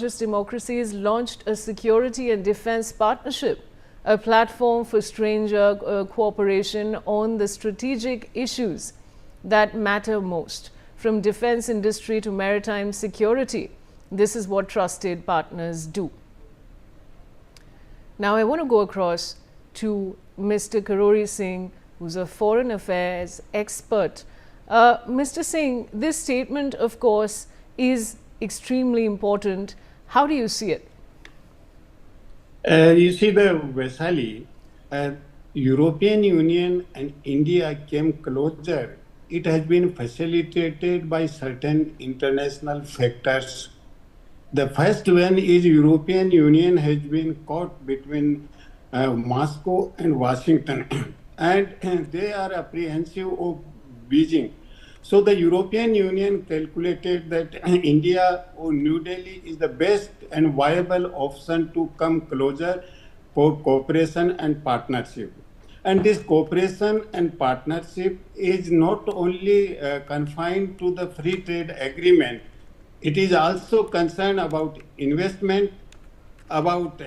Largest democracies launched a security and defense partnership, a platform for stranger cooperation on the strategic issues that matter most, from defense industry to maritime security. This is what trusted partners do. Now, I want to go across to Mr. Karori Singh, who's a foreign affairs expert. Mr. Singh, this statement, of course, is extremely important. How do you see it? You see, Vaishali, European Union and India came closer. It has been facilitated by certain international factors. The first one is European Union has been caught between Moscow and Washington, and they are apprehensive of Beijing. So the European Union calculated that India or New Delhi is the best and viable option to come closer for cooperation and partnership. And this cooperation and partnership is not only confined to the free trade agreement, it is also concerned about investment, about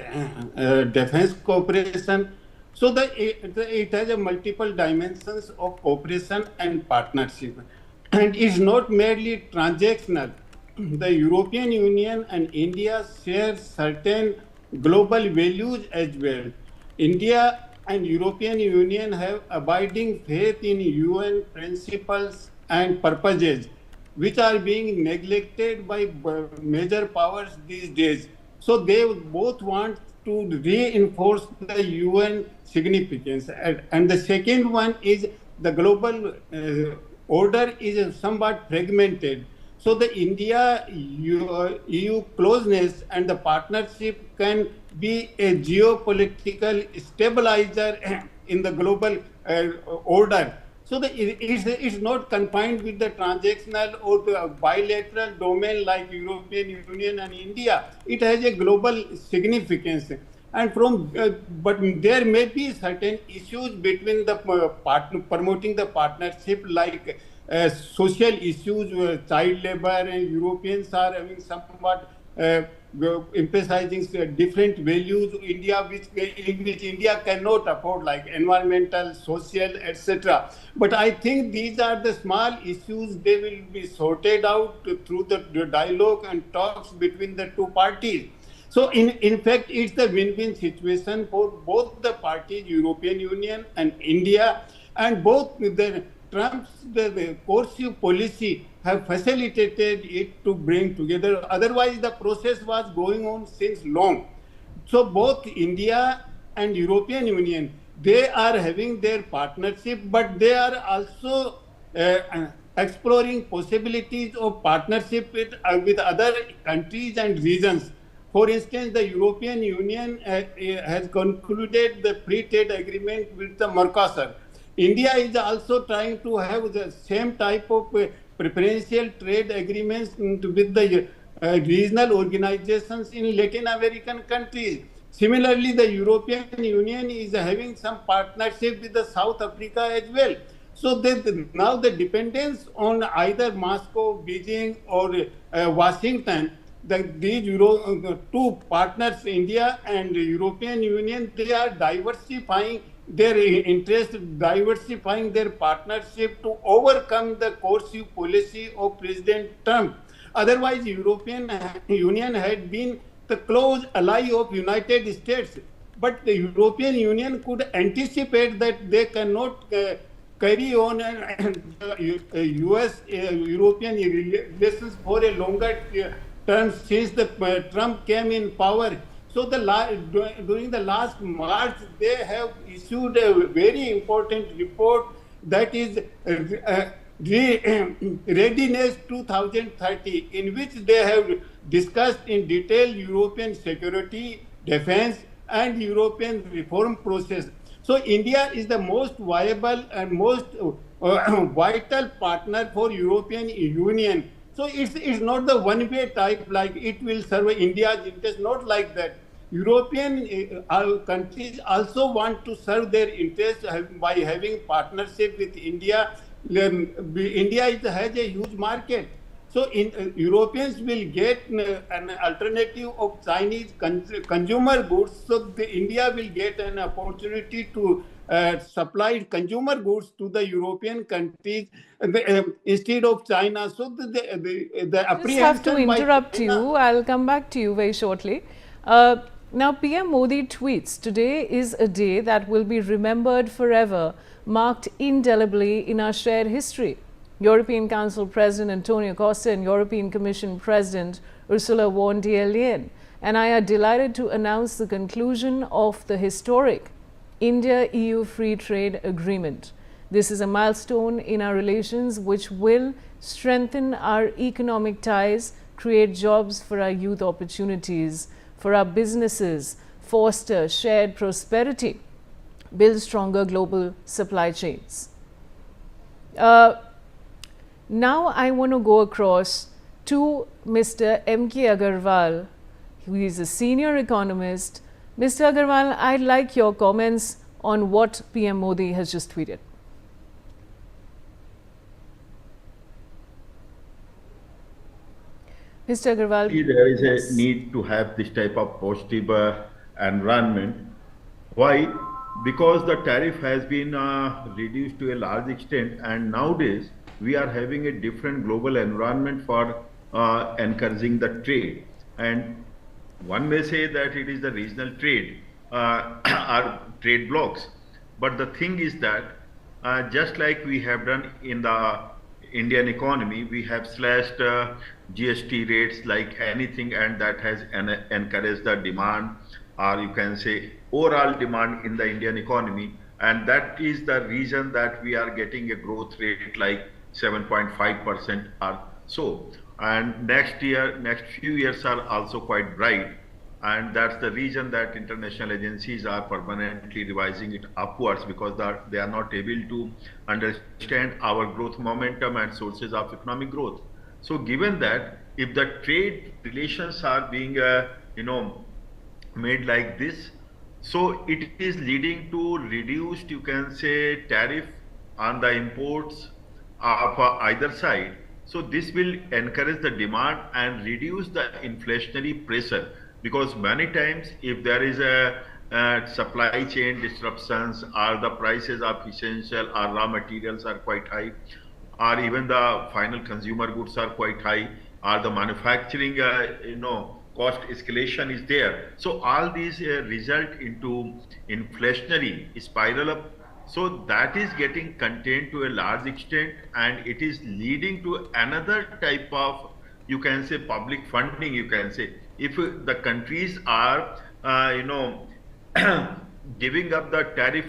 defense cooperation. So it has a multiple dimensions of cooperation and partnership. And it's not merely transactional. The European Union and India share certain global values as well. India and European Union have abiding faith in UN principles and purposes, which are being neglected by major powers these days. So they both want to reinforce the UN significance. And the second one is the global order is somewhat fragmented. So the India-EU closeness and the partnership can be a geopolitical stabilizer in the global order. So it's not confined with the transactional or the bilateral domain like European Union and India. It has a global significance. And but there may be certain issues between the promoting the partnership, like social issues, child labor, and Europeans are having somewhat emphasizing different values which India cannot afford, like environmental, social, etc. But I think these are the small issues. They will be sorted out through the dialogue and talks between the two parties. So in fact, it's a win-win situation for both the parties, European Union and India, and both Trump's coercive policy have facilitated it to bring together. Otherwise, the process was going on since long. So both India and European Union, they are having their partnership, but they are also exploring possibilities of partnership with other countries and regions. For instance, the European Union has concluded the free trade agreement with the Mercosur. India is also trying to have the same type of preferential trade agreements with the regional organizations in Latin American countries. Similarly, the European Union is having some partnership with the South Africa as well. So now the dependence on either Moscow, Beijing, or Washington, these two partners, India and European Union, they are diversifying their interest, diversifying their partnership to overcome the coercive policy of President Trump. Otherwise, European Union had been the close ally of United States, but the European Union could anticipate that they cannot carry on US-European relations for a longer term since Trump came in power. So during the last March, they have issued a very important report that is Readiness 2030, in which they have discussed in detail European security, defense, and European reform process. So India is the most viable and most vital partner for European Union. So it's not the one-way type, like it will serve India's interest, not like that. European countries also want to serve their interests by having partnership with India. India has a huge market. So Europeans will get an alternative of Chinese consumer goods. So India will get an opportunity to supply consumer goods to the European countries instead of China. So the Just have to apprehension by interrupt China. you. I'll come back to you very shortly. Now, PM Modi tweets, today is a day that will be remembered forever, marked indelibly in our shared history. European Council President Antonio Costa and European Commission President Ursula von der Leyen and I are delighted to announce the conclusion of the historic India-EU Free Trade Agreement. This is a milestone in our relations which will strengthen our economic ties, create jobs for our youth opportunities, for our businesses, foster shared prosperity, build stronger global supply chains. Now I want to go across to Mr. M.K. Agarwal, who is a senior economist. Mr. Agarwal, I'd like your comments on what PM Modi has just tweeted. Mr. Agarwal. There is a need to have this type of positive environment. Why? Because the tariff has been reduced to a large extent, and nowadays we are having a different global environment for encouraging the trade. And one may say that it is the regional trade or trade blocks. But the thing is that just like we have done in the Indian economy, we have slashed GST rates like anything, and that has encouraged the demand, or you can say overall demand in the Indian economy. And that is the reason that we are getting a growth rate like 7.5% or so. And next few years are also quite bright. And that's the reason that international agencies are permanently revising it upwards, because they are not able to understand our growth momentum and sources of economic growth. So given that, if the trade relations are being made like this, so it is leading to reduced, you can say, tariff on the imports of either side. So this will encourage the demand and reduce the inflationary pressure, because many times if there is a supply chain disruptions, or the prices of essential or raw materials are quite high, or even the final consumer goods are quite high, or the manufacturing cost escalation is there. So all these result into inflationary spiral up. So that is getting contained to a large extent, and it is leading to another type of, you can say, public funding, you can say. If the countries are, giving up the tariff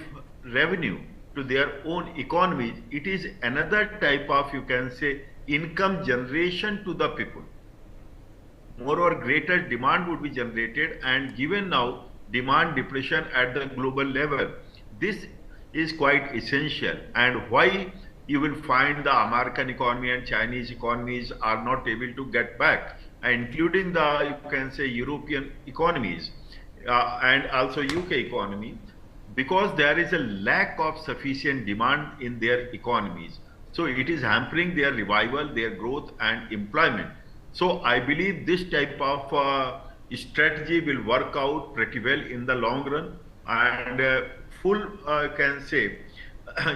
revenue to their own economies, it is another type of, you can say, income generation to the people. Moreover, greater demand would be generated, and given now demand depression at the global level, this is quite essential. And why you will find the American economy and Chinese economies are not able to get back, including the, you can say, European economies and also UK economy, because there is a lack of sufficient demand in their economies. So it is hampering their revival, their growth and employment. So I believe this type of strategy will work out pretty well in the long run, and full, can say,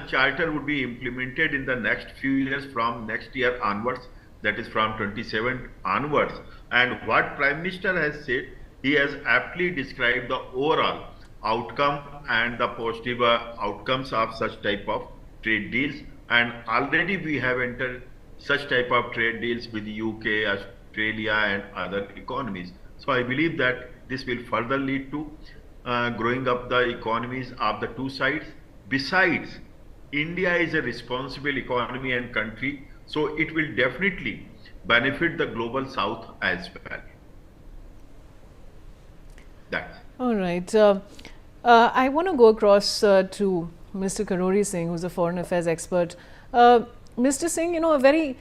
charter would be implemented in the next few years from next year onwards, that is from 27 onwards. And what Prime Minister has said, he has aptly described the overall outcome and the positive outcomes of such type of trade deals. And already we have entered such type of trade deals with the UK, Australia and other economies. So I believe that this will further lead to growing up the economies of the two sides. Besides, India is a responsible economy and country, so it will definitely benefit the global south as well. That's all right. I want to go across to Mr. Karori Singh, who's a foreign affairs expert. Mr. Singh, a very